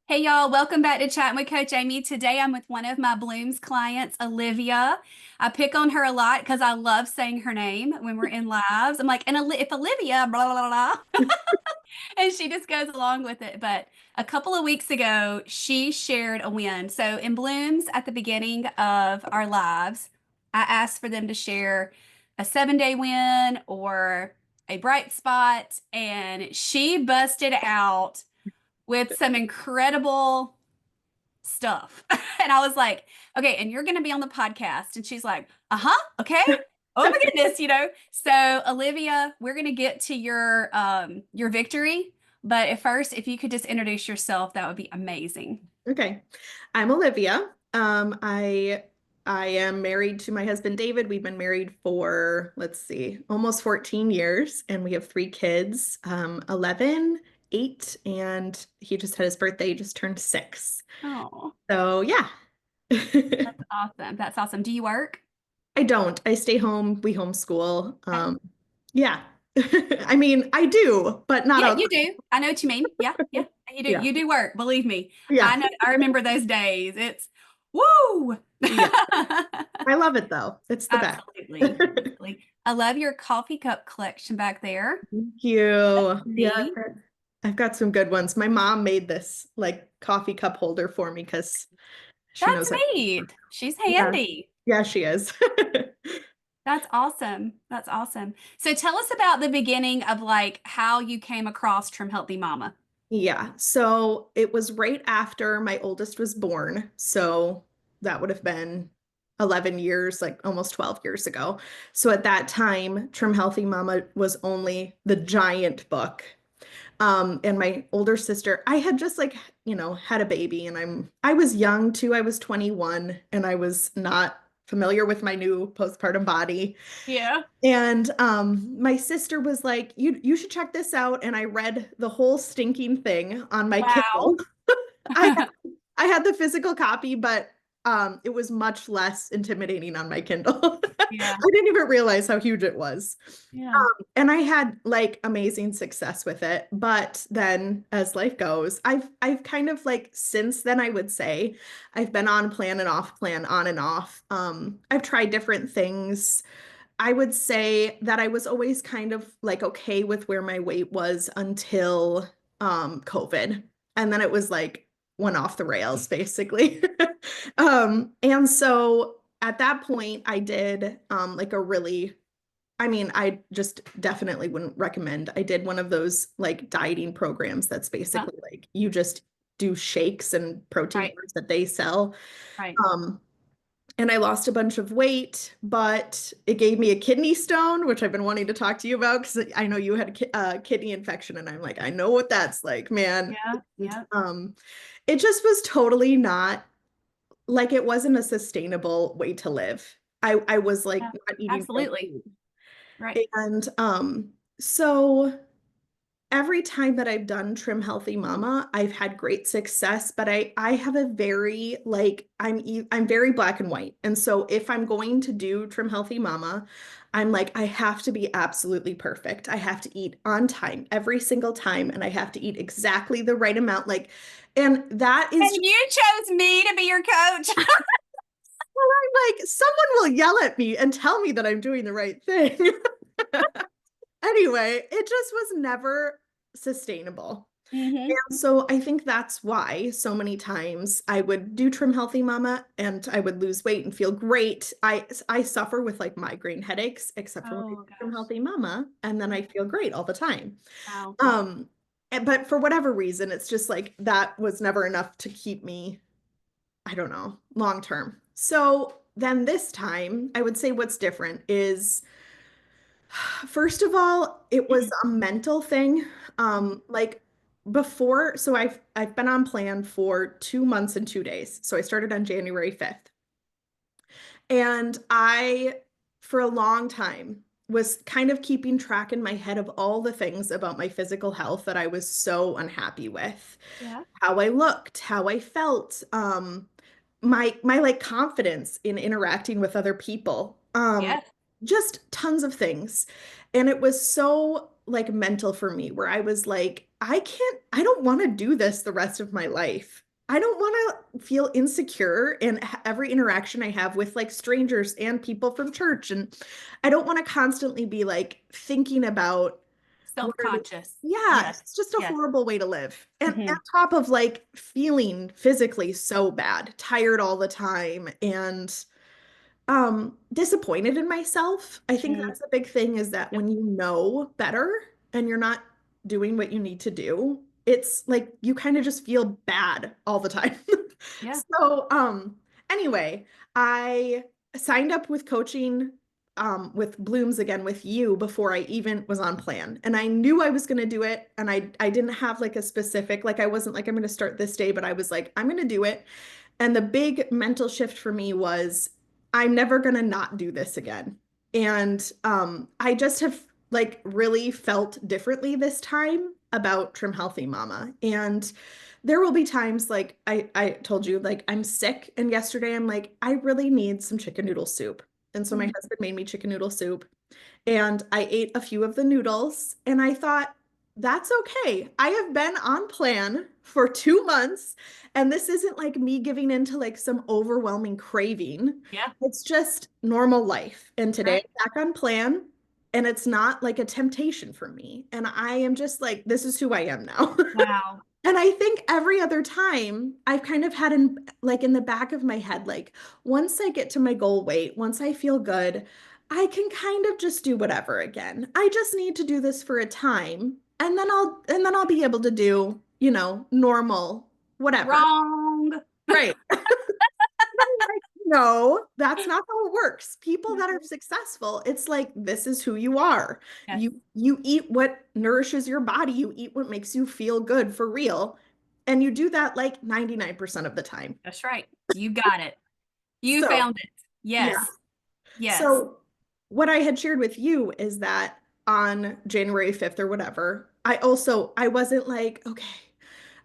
Hey y'all, welcome back to Chatting with Coach Amy. Today I'm with one of my Blooms clients, Olivia. I pick on her a lot because I love saying her name when we're in lives. I'm like, and if Olivia, blah, blah, blah, blah. And she just goes along with it. But a couple of weeks ago, she shared a win. So in Blooms, at the beginning of our lives, I asked for them to share a 7-day win or a bright spot. And she busted out with some incredible stuff. And I was like, okay, and you're going to be on the podcast. And she's like, uh-huh, okay. Oh my goodness. So Olivia, we're going to get to your victory, but at first, if you could just introduce yourself, that would be amazing. Okay. I'm Olivia. I am married to my husband David. We've been married for, let's see, almost 14 years, and we have three kids, 11, 8, and he just had his birthday, he just turned 6. Oh, So yeah. that's awesome. That's awesome. Do you work? I don't. I stay home. We homeschool. Okay. Yeah. I mean, I do, but not Yeah, all. you do. I know what you mean. Yeah, yeah. You do. Yeah. You do work, believe me. Yeah. I know. I remember those days. It's woo. Yeah. I love it though. It's the best. Absolutely. Absolutely. I love your coffee cup collection back there. Thank you. Yeah, Neat. I've got some good ones. My mom made this like coffee cup holder for me because she That's knows I. neat. She's Yeah, handy. yeah, she is. That's awesome. That's awesome. So tell us about the beginning of like how you came across Trim Healthy Mama. Yeah, so it was right after my oldest was born. So that would have been 11 years, like almost 12 years ago. So at that time, Trim Healthy Mama was only the giant book. And my older sister, I had just like, had a baby and I was young too. I was 21 and I was not familiar with my new postpartum body. Yeah. And my sister was like, you should check this out. And I read the whole stinking thing on my Wow. Kindle. I I had the physical copy, but it was much less intimidating on my Kindle. Yeah. I didn't even realize how huge it was. Yeah. And I had like amazing success with it. But then as life goes, I've kind of like since then I would say I've been on plan and off plan, on and off. I've tried different things. I would say that I was always kind of like okay with where my weight was until COVID. And then it was like went off the rails basically. And so at that point I did like a really I mean, I just definitely wouldn't recommend. I did one of those like dieting programs that's Yeah. basically like you just do shakes and protein Right. bars that they sell. Right. Um, and I lost a bunch of weight, but it gave me a kidney stone, which I've been wanting to talk to you about because I know you had a kidney infection, and I'm like, I know what that's like, man. Yeah. And, Yeah. it just was totally not like it wasn't a sustainable way to live. I was like Yeah. not eating real Absolutely. food. Right. And so every time that I've done Trim Healthy Mama, I've had great success, but I have a very like I'm very black and white. And so if I'm going to do Trim Healthy Mama, I'm like I have to be absolutely perfect. I have to eat on time every single time and I have to eat exactly the right amount like and that is And just you chose me to be your coach. I'm like someone will yell at me and tell me that I'm doing the right thing. Anyway, it just was never sustainable. Hmm. And so I think that's why so many times I would do Trim Healthy Mama and I would lose weight and feel great. I suffer with like migraine headaches, except for when I do Oh Trim gosh. Healthy Mama, and then I feel great all the time. Wow. But for whatever reason, it's just like that was never enough to keep me, I don't know, long term. So then this time, I would say what's different is first of all, it was a mental thing. Like before, so I've been on plan for 2 months and 2 days. So I started on January 5th. And I, for a long time, was kind of keeping track in my head of all the things about my physical health that I was so unhappy with. Yeah. How I looked, how I felt, my like confidence in interacting with other people. Yes. Just tons of things. And it was so like mental for me where I was like, I don't want to do this the rest of my life. I don't want to feel insecure in every interaction I have with like strangers and people from church. And I don't want to constantly be like thinking about what are they? Self-conscious. Yeah, Yes. it's just a Yes. horrible way to live. And on Hmm. top of like feeling physically so bad, tired all the time, and disappointed in myself. I think Mm. that's the big thing is that Yep. when you know better and you're not doing what you need to do, it's like you kind of just feel bad all the time. Yeah. So, anyway, I signed up with coaching with Blooms again with you before I even was on plan. And I knew I was going to do it and I didn't have like a specific like I wasn't like I'm going to start this day, but I was like I'm going to do it. And the big mental shift for me was I'm never going to not do this again. And I just have like really felt differently this time about Trim Healthy Mama. And there will be times like I told you, like I'm sick. And yesterday I'm like, I really need some chicken noodle soup. And so my Mhm. husband made me chicken noodle soup. And I ate a few of the noodles and I thought, that's okay. I have been on plan for 2 months, and this isn't like me giving into like some overwhelming craving. Yeah. It's just normal life. And today Right. I'm back on plan, and it's not like a temptation for me. And I am just like, this is who I am now. Wow. And I think every other time I've kind of had in like in the back of my head, like once I get to my goal weight, once I feel good, I can kind of just do whatever again. I just need to do this for a time and then I'll be able to do, normal whatever. Wrong. Right. I'm like, no, that's not how it works. People that are No. successful, it's like this is who you are. Yes. You eat what nourishes your body, you eat what makes you feel good for real. And you do that like 99% of the time. That's right. You got it. You So, found it. yeah. Yes. Yes. So, what I had shared with you is that on January 5th or whatever, I wasn't like, okay,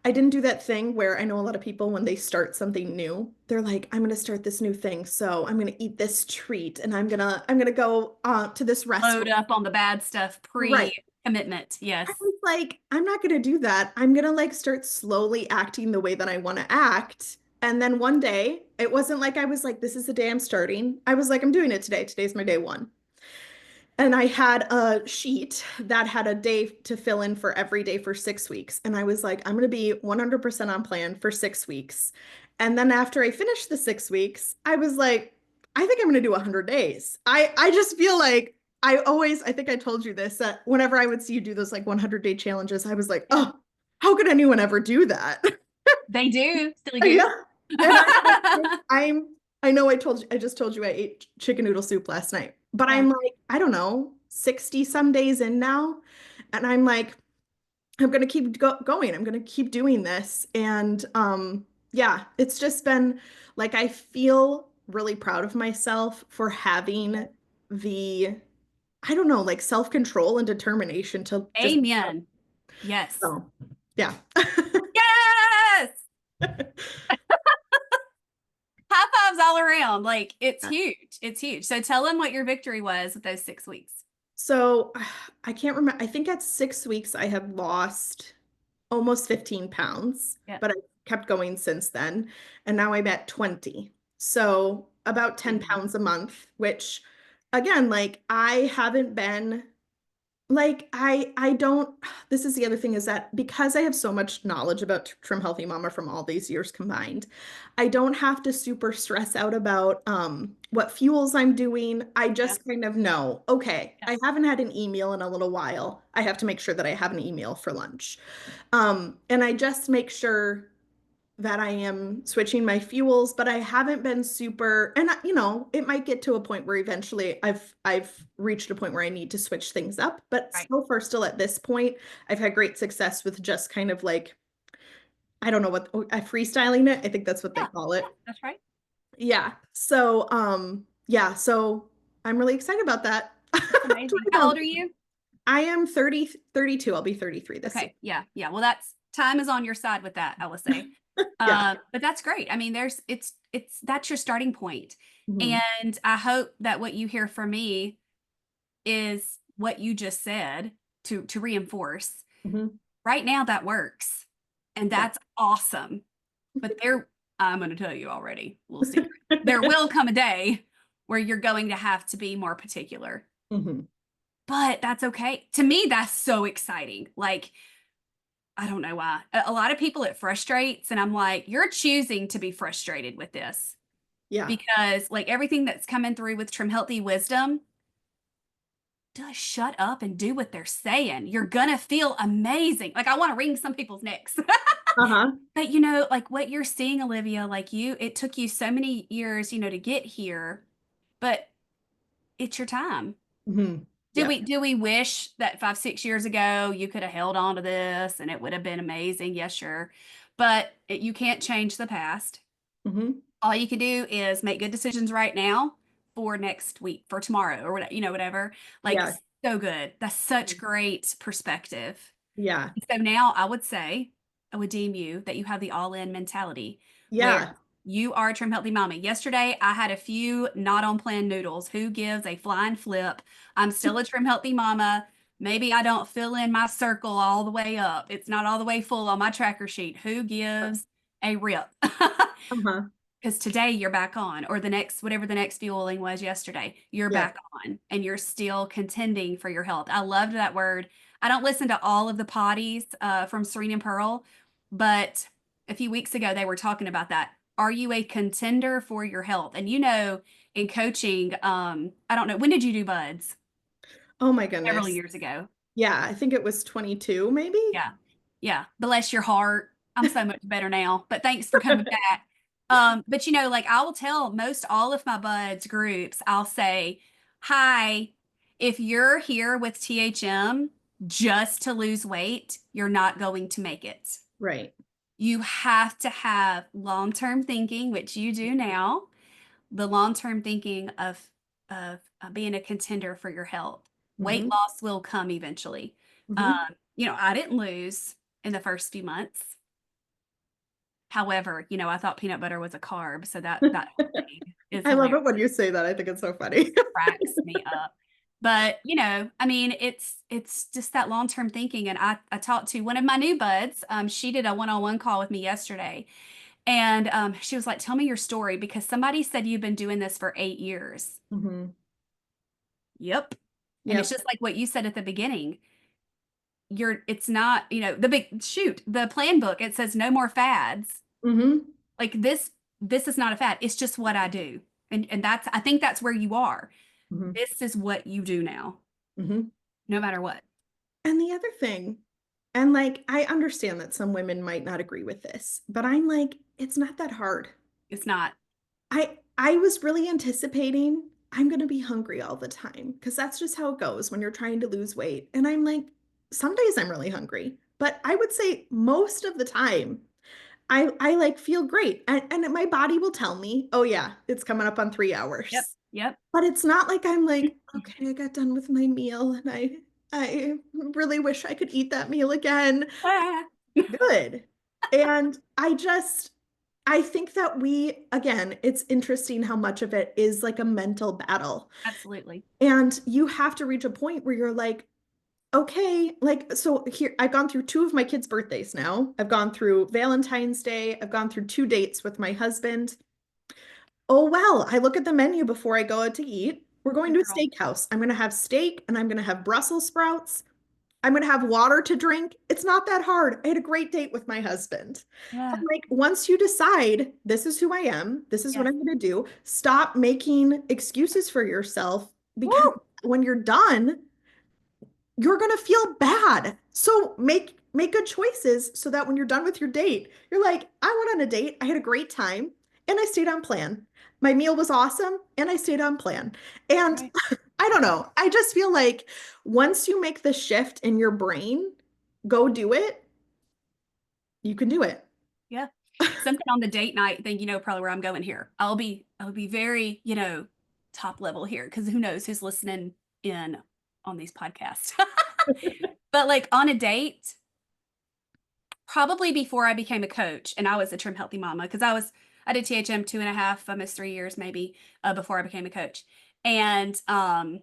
I didn't do that thing where I know a lot of people when they start something new, they're like, I'm going to start this new thing. So, I'm going to eat this treat and I'm going to go to this Load restaurant. up on the bad stuff Right. pre-commitment. I Yes. was like, I'm not going to do that. I'm going to like start slowly acting the way that I want to act. And then one day, it wasn't like I was like, this is the day I'm starting. I was like, I'm doing it today. Today's my day one. And I had a sheet that had a day to fill in for every day for 6 weeks. And I was like, I'm going to be 100% on plan for 6 weeks. And then after I finished the 6 weeks, I was like, I think I'm going to do 100 days. I just feel like I think I told you this, that whenever I would see you do those like 100-day challenges, I was like, Yeah. oh, how could anyone ever do that? They do. Silly Yeah. goose. And I know I just told you I ate chicken noodle soup last night, but Yeah. I'm like, I don't know, 60 some days in now. And I'm like, I'm going to keep going. I'm going to keep doing this. And yeah, it's just been like, I feel really proud of myself for having the, I don't know, like self-control and determination to just, Amen. Yes. so yeah. Yes. High fives all around. Like it's huge. It's huge. So tell them what your victory was with those 6 weeks. So I can't remember. I think at 6 weeks I had lost almost 15 pounds, Yep. but I kept going since then. And now I'm at 20. So about 10 Mhm. pounds a month, which again, like I haven't been like I don't this is the other thing is that because I have so much knowledge about Trim Healthy Mama from all these years combined, I don't have to super stress out about what fuels I'm doing. I Yeah. just kind of know, okay, Yeah. I haven't had an email in a little while. I have to make sure that I have an email for lunch. And I just make sure that I am switching my fuels, but I haven't been super, and it might get to a point where eventually I've reached a point where I need to switch things up, but Right. so far still at this point, I've had great success with just kind of like I don't know what I freestyling it. I think that's what they Yeah. call Yeah. it. That's right. Yeah. So yeah, so I'm really excited about that. That's amazing. How old are you? I am 30, 32. I'll be 33 this year. Okay. Yeah. Yeah. Well, that's time is on your side with that, I will say. Yeah. But that's great. I mean, that's your starting point. Mhm. And I hope that what you hear from me is what you just said to reinforce. Mhm. Right now that works. And Yeah. that's awesome. But I'm going to tell you already, a little secret. There will come a day where you're going to have to be more particular. Mhm. But that's okay. To me, that's so exciting. Like, I don't know why. A lot of people it frustrates, and I'm like, you're choosing to be frustrated with this Yeah. because, like, everything that's coming through with Trim Healthy Wisdom, just shut up and do what they're saying. You're gonna feel amazing. Like, I want to wring some people's necks. Uh-huh. But like what you're seeing, Olivia, like it took you so many years, to get here, but it's your time. Mhm. Do Yep. we do we wish that 5, 6 years ago you could have held on to this and it would have been amazing? Yes, sure. But you can't change the past. Mhm. All you can do is make good decisions right now for next week, for tomorrow, or whatever, whatever. Like, Yeah. so good. That's such great perspective. Yeah. So now I would deem you that you have the all in mentality where Yeah. you are a trim healthy mommy. Yesterday, I had a few not on plan noodles. Who gives a flying flip? I'm still a trim healthy mama. Maybe I don't fill in my circle all the way up. It's not all the way full on my tracker sheet. Who gives a rip? Uh-huh. Because today you're back on, or the next, whatever the next fueling was yesterday, you're Yeah. back on and you're still contending for your health. I loved that word. I don't listen to all of the potties from Serena and Pearl, but a few weeks ago they were talking about that. Are you a contender for your health? And in coaching, I don't know, when did you do buds? Oh my Several goodness. years ago. Yeah, I think it was 22 maybe. Yeah. Yeah. Bless your heart. I'm so much better now, but thanks for coming back. But like I will tell most all of my buds groups, I'll say, hi, if you're here with THM just to lose weight, you're not going to make it. Right. You have to have long-term thinking, which you do now, the long-term thinking of being a contender for your health. Weight Mhm. loss will come eventually. Mhm. I didn't lose in the first few months. However, I thought peanut butter was a carb, so that whole thing is I love hilarious. it when you say that. I think it's so funny. Cracks me up. But I mean, it's just that long-term thinking. And I talked to one of my new buds. She did a one-on-one call with me yesterday. And she was like, tell me your story because somebody said you've been doing this for 8 years. Mhm. Yep. And it's Yep. just like what you said at the beginning. It's not, the plan book, it says no more fads. Mhm. Like this is not a fad. It's just what I do. And I think that's where you are. Mhm. This is what you do now, Mhm. no matter what. And the other thing, and like I understand that some women might not agree with this, but I'm like, it's not that hard. It's not. I was really anticipating I'm going to be hungry all the time because that's just how it goes when you're trying to lose weight. And I'm like, some days I'm really hungry, but I would say most of the time I like feel great. And my body will tell me, oh yeah, it's coming up on 3 hours. Yep. Yep. But it's not like I'm like, okay, I got done with my meal and I really wish I could eat that meal again. Ah, Good. And I think that again, it's interesting how much of it is like a mental battle. absolutely. And you have to reach a point where you're like, okay, like, so here, I've gone through two of my kids' birthdays now. I've gone through Valentine's Day. I've gone through 2 dates with my husband. Oh, well, I look at the menu before I go out to eat. We're going Good to a girl. steakhouse. I'm going to have steak and I'm going to have Brussels sprouts. I'm going to have water to drink. It's not that hard. I had a great date with my husband. Yeah. And like once you decide this is who I am, this is what Yes. I'm going to do, stop making excuses for yourself because Woo! when you're done, you're going to feel bad. So make good choices so that when you're done with your date, you're like, I went on a date, I had a great time, and I stayed on plan. My meal was awesome, and I stayed on plan. And Right. I don't know. I just feel like once you make the shift in your brain, go do it, you can do it. Yeah. Something on the date night thing, probably where I'm going here. I'll be very, top level here because who knows who's listening in on these podcasts. But like on a date, probably before I became a coach and I was a trim healthy mama because I did THM 2.5, almost 3 years maybe before I became a coach. And I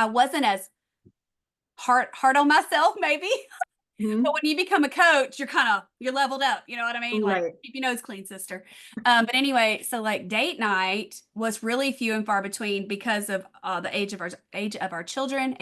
wasn't as hard on myself, maybe. But Mhm. when you become a coach, you're leveled up. You know what I mean? Like, Right. keep your nose clean, sister. But anyway, so like date night was really few and far between because of the ages of our children,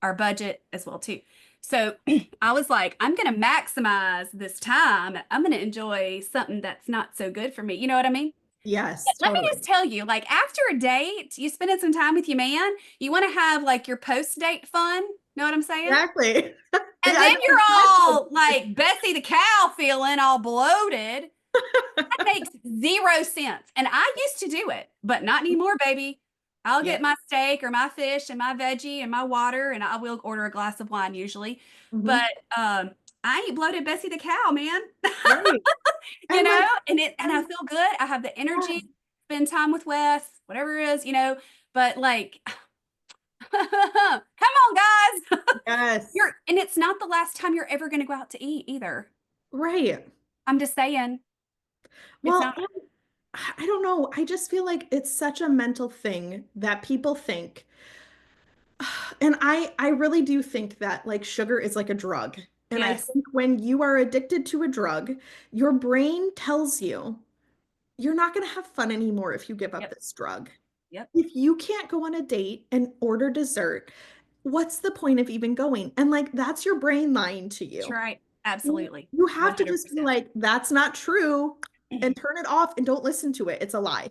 our budget as well too. So I was like, I'm gonna maximize this time. I'm gonna enjoy something that's not so good for me. You know what I mean? Yes, Let me totally. just tell you, like after a date, you spending some time with your man, you want to have like your post-date fun. Know what I'm saying? Exactly. And Yeah, I then know you're exactly. all like Bessie the cow feeling all bloated. That makes zero sense. And I used to do it, but not anymore, baby. I'll Yeah. get my steak or my fish and my veggie and my water, and I will order a glass of wine usually. But Mhm. um, I ain't bloated Bessie the cow, man. Right. You And know, like, and I feel good. I have the yeah. energy, spend time with Wes, whatever it is, you know. But like, come on, guys. Yes. And it's not the last time you're ever going to go out to eat either. Right. I'm just saying, it's Well, not. and I don't know. I just feel like it's such a mental thing that people think. And I really do think that like sugar is like a drug. And I Yes. think when you are addicted to a drug, your brain tells you you're not going to have fun anymore if you give up Yep. this drug. Yep. If you can't go on a date and order dessert, what's the point of even going? And like that's your brain lying to That's you. right. You Absolutely. you have to just be 100%. like, that's not true, and turn it off and don't listen to it. It's a lie.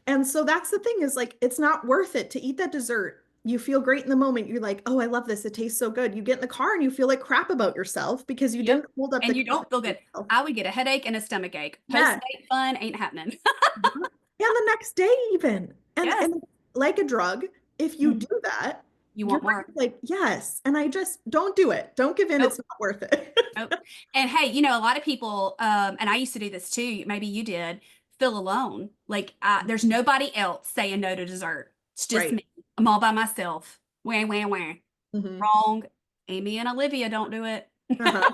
And so that's the thing is like, it's not worth it to eat that dessert. You feel great in the moment. You're like, oh, I love this. It tastes so good. You get in the car and you feel like crap about yourself because you Yep. didn't hold up the And you don't commitment feel to good. yourself. I would get a headache and a stomach ache. Yeah. Post-date fun ain't happening. Mhm. And the next day even. Yes. And like a drug, if you Mhm. do that, You your want more. brain's like, yes. And I just don't do it. Don't give in. It's Nope. not worth it. Nope. And hey, you know, a lot of people, and I used to do this too, maybe you did, feel alone. Like there's nobody else saying no to dessert. It's just Right. me. I'm all by myself. Wah, wah, wah. Hmm. Wrong. Amy and Olivia don't do it. Uh-huh.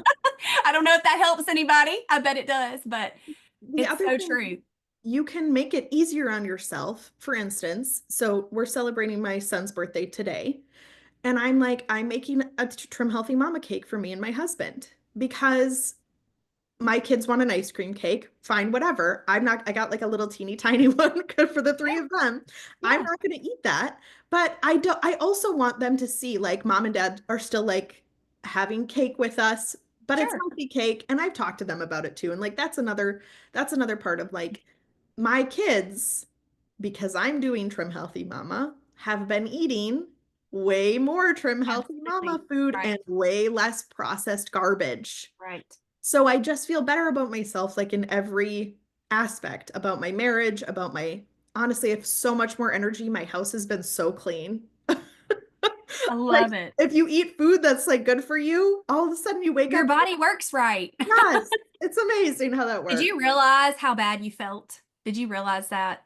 I don't know if that helps anybody. I bet it does, but The it's other so thing, true. you can make it easier on yourself. For instance, so we're celebrating my son's birthday today. And I'm like, I'm making a Trim Healthy Mama cake for me and my husband because my kids want an ice cream cake. Fine, whatever. I got like a little teeny tiny one good for the three Yeah, of them. I'm yeah, not going to eat that. But I also want them to see like mom and dad are still like having cake with us, but it's sure. healthy cake. And I've talked to them about it too. And like, that's another part of like my kids, because I'm doing Trim Healthy Mama, have been eating way more Trim Healthy Mama Absolutely. food Right, and way less processed garbage. right. So I just feel better about myself, like in every aspect about my marriage, about my, honestly, I have so much more energy. My house has been so clean. I Like, love it. if you eat food that's like good for you, all of a sudden you wake Your up, body works right. yes, it's amazing how that Did works. you realize how bad you felt? Did you realize that?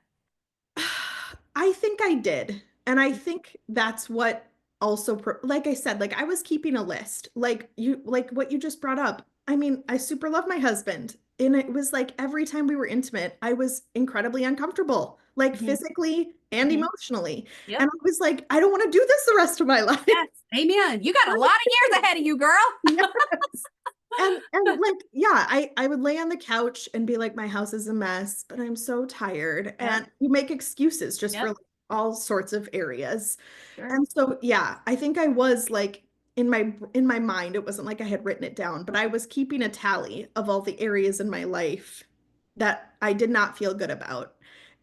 I think I did. And I think that's what also, like I said, like I was keeping a list, like what you just brought up. I mean, I super love my husband. And it was like every time we were intimate, I was incredibly uncomfortable, like Hmm. physically and Hmm. emotionally. And Yep. I was like, I don't want to do this the rest of my life. Yes. Amen. You got a lot of years ahead of you, girl. Yes. And like, yeah, I would lay on the couch and be like, my house is a mess, but I'm so tired. Yep. And you make excuses just for Yep. like, all sorts of areas. Sure. And so yeah, I think I was like in my mind, it wasn't like I had written it down, but I was keeping a tally of all the areas in my life that I did not feel good about.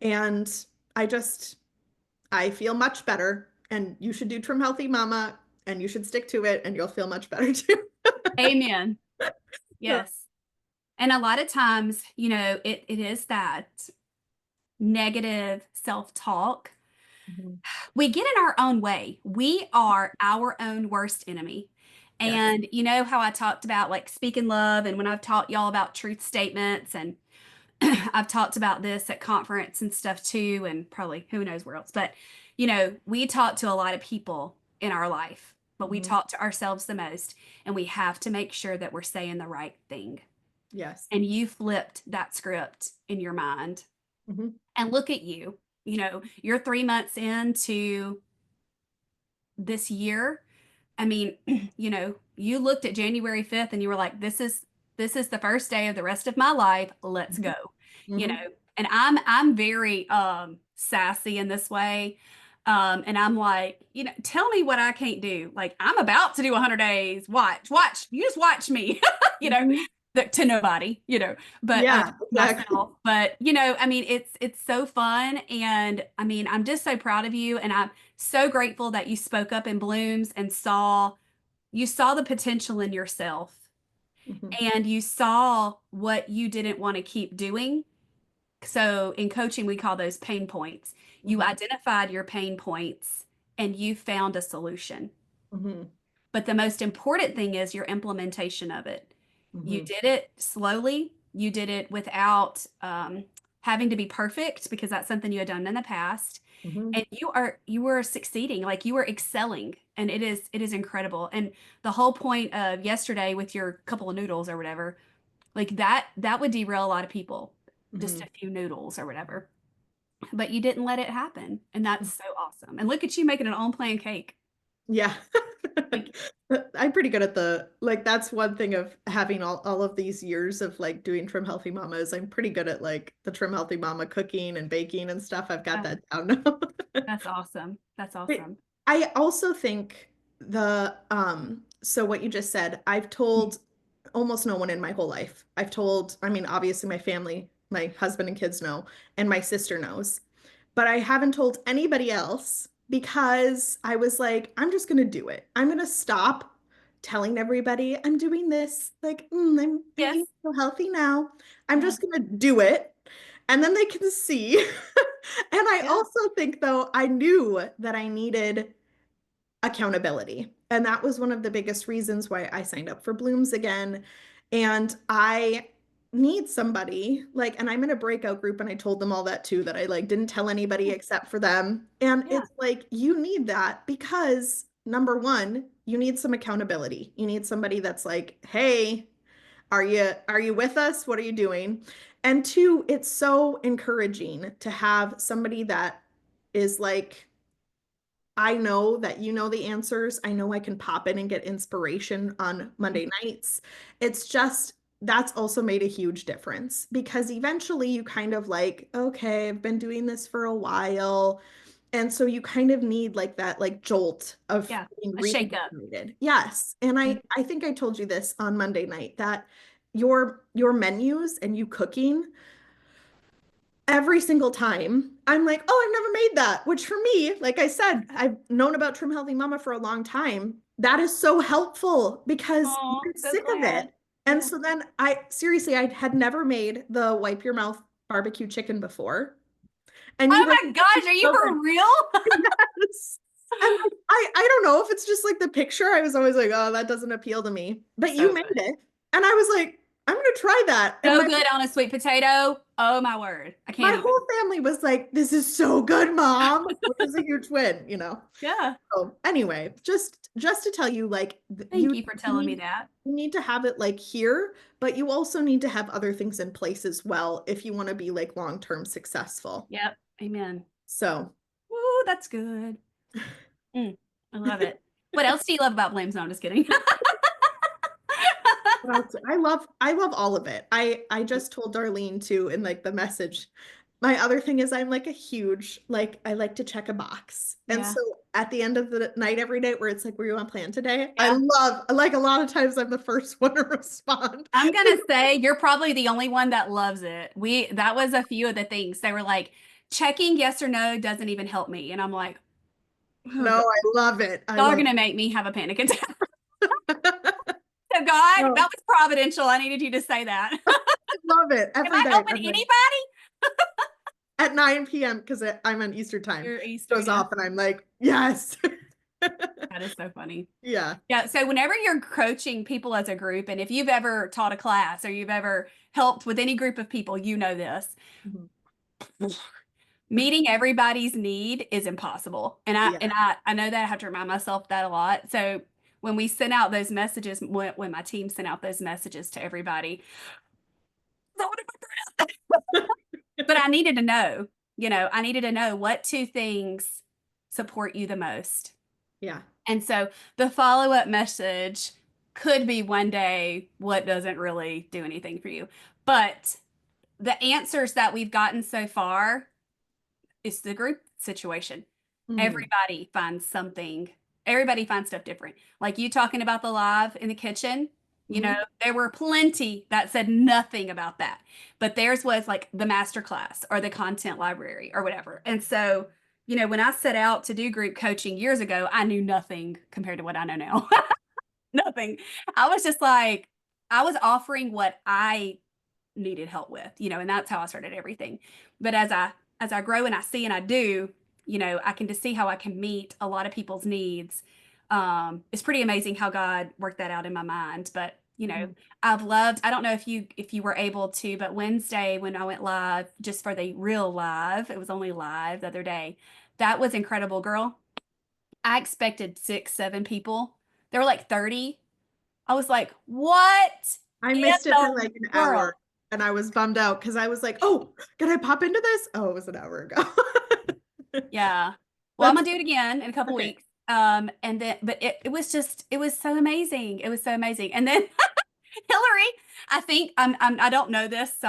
And I just I feel much better. And you should do Trim Healthy Mama and you should stick to it and you'll feel much better too. Amen. Yes. And a lot of times, you know, it is that negative self-talk. Mhm. We get in our own way. We are our own worst enemy. Yes. And you know how I talked about like speaking love, and when I've taught y'all about truth statements, and I've talked about this at conference and stuff too, and probably who knows where else. But you know, we talk to a lot of people in our life, but we Mhm. talk to ourselves the most, and we have to make sure that we're saying the right thing. Yes. And you flipped that script in your mind. Mhm. And look at you. You know, you're 3 months into this year. I mean, you looked at January 5th and you were like, this is the first day of the rest of my life. Let's Mhm. go. You Mhm. know, and I'm very sassy in this way. And I'm like, tell me what I can't do. Like I'm about to do 100 days. Watch. You just watch me. you know, Mhm. to nobody, but Yeah, to exactly. myself. But I mean, it's so fun, and I mean, I'm just so proud of you, and I'm so grateful that you spoke up in Blooms and you saw the potential in yourself, Mhm. and you saw what you didn't want to keep doing. So in coaching, we call those pain points. You Mhm. identified your pain points and you found a solution. Mhm. But the most important thing is your implementation of it. You Mhm. did it slowly. You did it without having to be perfect because that's something you had done in the past. Mhm. And you were succeeding, like you were excelling, and it is incredible. And the whole point of yesterday with your couple of noodles or whatever, like that would derail a lot of people, just Mhm. a few noodles or whatever. But you didn't let it happen, and that's so awesome. And look at you making an on-plan cake. Yeah. Like, I'm pretty good at like that's one thing of having all of these years of like doing Trim Healthy Mama is I'm pretty good at like the Trim Healthy Mama cooking and baking and stuff. I've got uh, that down now. that's awesome. That's But awesome. I also think so what you just said, I've told almost no one in my whole life. I've told, I mean, obviously my family, my husband and kids know, and my sister knows, but I haven't told anybody else because I was like, I'm just gonna do it. I'm gonna stop telling everybody I'm doing this. Like, I'm Yes. eating so healthy now. I'm Yeah. just gonna do it, and then they can see. And I Yeah. also think, though, I knew that I needed accountability. And that was one of the biggest reasons why I signed up for Blooms again. And I need somebody like, and I'm in a breakout group, and I told them all that too, that I like didn't tell anybody Yeah. except for them. And Yeah. it's like, you need that because number one, you need some accountability. You need somebody that's like, hey, are you with us? What are you doing? And two, it's so encouraging to have somebody that is like, I know that you know the answers. I know I can pop in and get inspiration on Monday nights. It's just that's also made a huge difference because eventually you kind of like, okay, I've been doing this for a while. And so you kind of need like that like jolt of Yeah. being A shake up. reinvigorated. Yes. And I think I told you this on Monday night that your menus and you cooking every single time I'm like, oh, I've never made that. Which for me, like I said, I've known about Trim Healthy Mama for a long time. That is so helpful because Oh, you're so sick of it. glad. And Yeah. so then I seriously, I had never made the wipe your mouth barbecue chicken before. And you Oh were my gosh, are you so good. for real? Yes. And like, I don't know if it's just like the picture. I was always like, oh, that doesn't appeal to me. But you So made good. it. And I was like, I'm gonna try that. And So good on a sweet potato. Oh my word. I my can't even. whole family was like, this is so good, Mom, which is a huge win, you know. Yeah. So anyway, just to tell you, like Thank you for telling me that. you need to have it like here, but you also need to have other things in place as well if you want to be like long-term successful. Yep. Amen. So Woo, that's good. Mm, I love it. What else do you love about Blames? No, I'm just kidding. what else? I love all of it. I just told Darlene too in like the message. My other thing is I'm like a huge like I like to check a box. And Yeah. so at the end of the night every day where it's like, were you on plan today? I Yeah. love like a lot of times I'm the first one to respond. I'm gonna say you're probably the only one that loves it. That was a few of the things. They were like, checking yes or no doesn't even help me. And I'm like, oh No, God, I love it. I y'all are love gonna make me have a panic attack. it. So God, No, that was providential. I needed you to say that. I love it Can every I day. help with I'm like anybody? at 9 p.m. because I'm on Eastern time. You're Eastern, Goes yeah. off and I'm like, yes. That is so funny. Yeah. Yeah. So whenever you're coaching people as a group, and if you've ever taught a class or you've ever helped with any group of people, you know this. Mhm. Meeting everybody's need is impossible. And I Yeah. and I know that I have to remind myself that a lot. So when we sent out those messages, when my team sent out those messages to everybody, but I needed to know, I needed to know what two things support you the most. Yeah. And so the follow-up message could be one day what doesn't really do anything for you. But the answers that we've gotten so far is the group situation. Mhm. Everybody finds something, everybody finds stuff different. Like you talking about the live in the kitchen, Mhm. there were plenty that said nothing about that. But theirs was like the master class or the content library or whatever. And so, when I set out to do group coaching years ago, I knew nothing compared to what I know now. Nothing. I was just like, I was offering what I needed help with, and that's how I started everything. But as I grow and I see and I do, I can just see how I can meet a lot of people's needs. It's pretty amazing how God worked that out in my mind. But Mhm. I've loved. I don't know if you were able to, but Wednesday when I went live, just for the real live, it was only live the other day. That was incredible, girl. I expected 6, 7 people. There were like 30. I was like, what I in missed it by the like an world? hour and I was bummed out because I was like, oh, can I pop into this? Oh, it was an hour ago. Yeah. Well, I'm That's gonna do it again in a couple okay. weeks. And then, but it was so amazing. It was so amazing. And then Hillary, I think I don't know this, so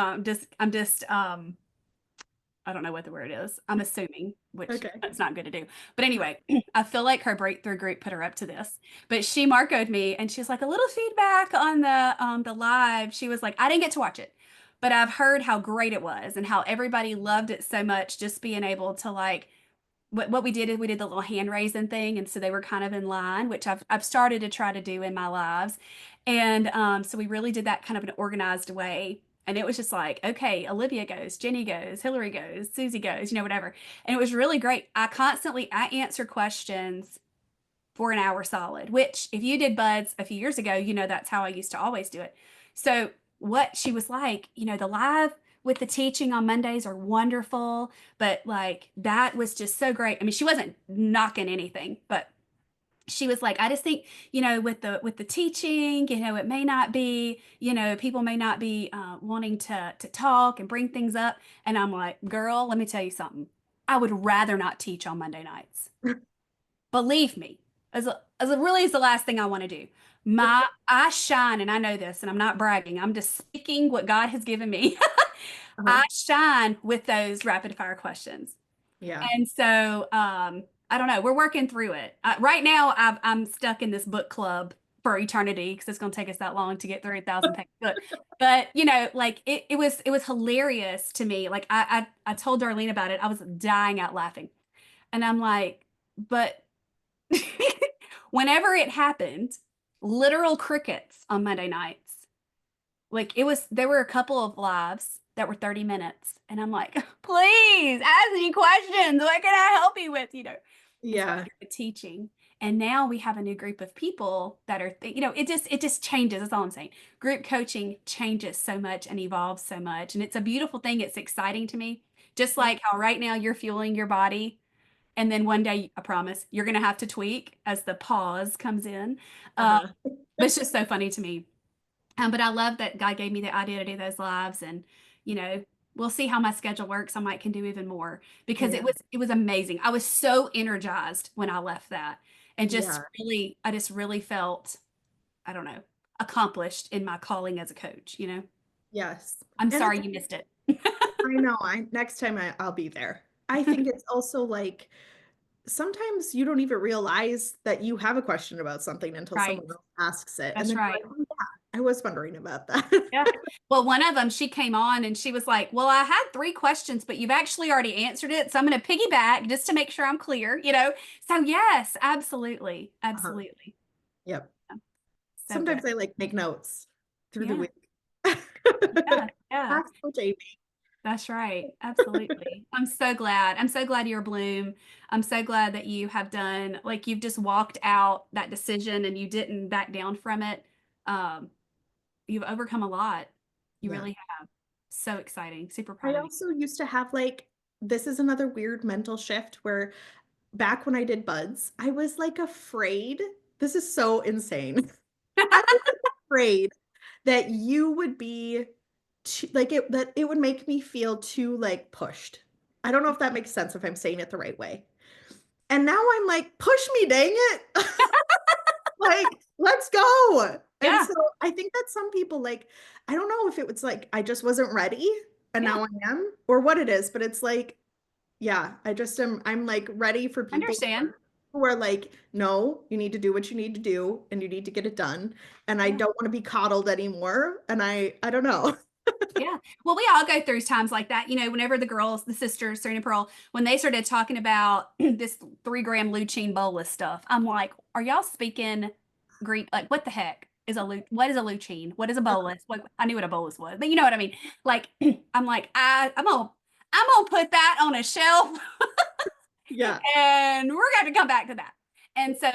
I don't know what the word is. I'm assuming, which Okay. that's not good to do. But anyway, I feel like her breakthrough group put her up to this. But she Marcoed me and she's like a little feedback on the live. She was like, I didn't get to watch it, but I've heard how great it was and how everybody loved it so much, just being able to like what we did is we did the little hand raising thing, and so they were kind of in line, which I've started to try to do in my lives, and so we really did that kind of an organized way. And it was just like, okay, Olivia goes, Jenny goes, Hillary goes, Susie goes, whatever. And it was really great. I answer questions for an hour solid, which if you did buds a few years ago, that's how I used to always do it. So what she was like, the live with the teaching on Mondays are wonderful, but like that was just so great. I mean, she wasn't knocking anything, but she was like, I just think, with the teaching, it may not be, people may not be wanting to talk and bring things up. And I'm like, girl, let me tell you something. I would rather not teach on Monday nights. Believe me, as it really is the last thing I want to do. I shine, and I know this, and I'm not bragging. I'm just speaking what God has given me. Uh-huh. I shine with those rapid fire questions. Yeah. And so, I don't know. We're working through it. Right now, I'm stuck in this book club for eternity because it's going to take us that long to get through 1,000 page book. But like it was hilarious to me. Like I told Darlene about it. I was dying out laughing, and I'm like, but whenever it happened, literal crickets on Monday nights. Like there were a couple of lives that were 30 minutes. And I'm like, please ask me questions. What can I help you with? And so I Yeah. started teaching. And now we have a new group of people that are, it just changes. That's all I'm saying. Group coaching changes so much and evolves so much. And it's a beautiful thing. It's exciting to me. Just like how right now you're fueling your body and then one day, I promise, you're going to have to tweak as the pause comes in. Uh, Uh-huh. but it's just so funny to me. But I love that God gave me the idea to do those lives, and you know, we'll see how my schedule works. I might can do even more because it Yeah. was amazing. I was so energized when I left that, and Yeah. I just really felt, I don't know, accomplished in my calling as a coach. Yes. I'm And sorry you missed it. I know I next time I'll be there. I think it's also like sometimes you don't even realize that you have a question about something until Right. someone else asks it. And That's then you're right. like, oh yeah, I was wondering about that. Yeah. Well, one of them, she came on and she was like, well, I had 3 questions, but you've actually already answered it. So I'm going to piggyback just to make sure I'm clear. So yes, absolutely. Uh-huh. Absolutely. Yep. So good. Sometimes I like make notes through the Yeah. week. Yeah. Yeah. Ask for Jamie. That's right. Absolutely. I'm so glad. I'm so glad you're Bloom. I'm so glad that you have done, like, you've just walked out that decision and you didn't back down from it. Um, you've overcome a lot. You Yeah. really have. So exciting. Super I proud of you. also used to have like this is another weird mental shift where back when I did buds, I was like afraid. This is so insane. I was afraid that you would be too, like that it would make me feel too like pushed. I don't know if that makes sense if I'm saying it the right way. And now I'm like, push me, dang it. Like, let's go. And Yeah. so I think that some people like, I don't know if it was like I just wasn't ready and Yeah. now I am, or what it is, but it's like, yeah, I just am, I'm like ready for people Understand. who are like, no, you need to do what you need to do and you need to get it done. And I Yeah. don't want to be coddled anymore. And I don't know. Yeah. Well, we all go through times like that. Whenever the girls, the sisters, Serena Pearl, when they started talking about this 3 gram lutein bolus stuff, I'm like, are y'all speaking Greek? Like, what the heck is what is a lutein? What is a bolus? What, I knew what a bolus was, but you know what I mean? Like, I'm like, I'm gonna put that on a shelf Yeah. and we're going to come back to that. And so,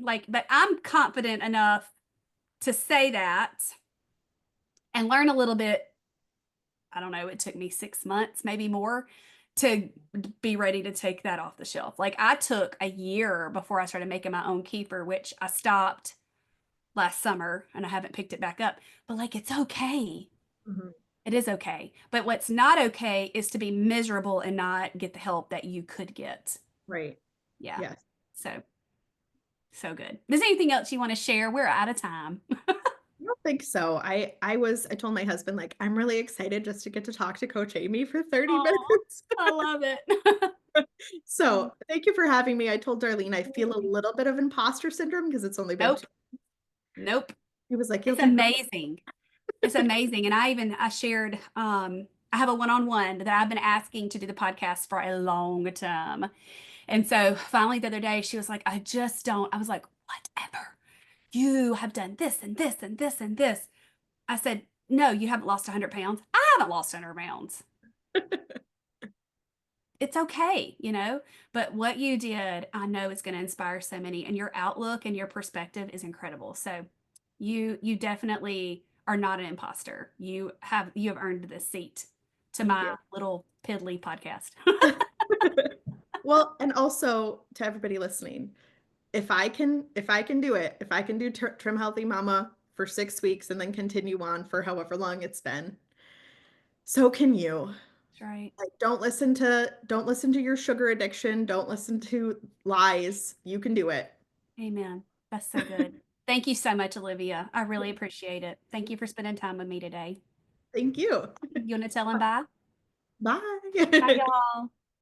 like, but I'm confident enough to say that and learn a little bit. I don't know, it took me 6 months, maybe more, to be ready to take that off the shelf. Like I took a year before I started making my own kefir, which I stopped last summer and I haven't picked it back up. But like it's okay. Mhm. It is okay. But what's not okay is to be miserable and not get the help that you could get. Right. Yeah. Yes. So, so good. Is there anything else you want to share? We're out of time. I don't think so. I told my husband like I'm really excited just to get to talk to Coach Amy for 30 Oh, minutes. I love it. So thank you for having me. I told Darlene I feel a little bit of imposter syndrome because it's only been Nope. two. Nope. He was like, you'll It's do great. amazing. It's amazing. And I shared I have a one-on-one that I've been asking to do the podcast for a long time. And so finally the other day she was like, I just don't. I was like, whatever. You have done this and this and this and this. I said, no, you haven't lost 100 pounds. I haven't lost 100 pounds. It's okay. But what you did, I know is going to inspire so many, and your outlook and your perspective is incredible. So you definitely are not an imposter. You have earned this seat to Thank my you. little piddly podcast. Well, and also to everybody listening, if I can do it, if I can do Trim Healthy Mama for 6 weeks and then continue on for however long it's been, so can you. That's right. Like don't listen to your sugar addiction, don't listen to lies. You can do it. Amen. That's so good. Thank you so much, Olivia. I really appreciate it. Thank you for spending time with me today. Thank you. You want to tell him bye? Bye. Bye, y'all.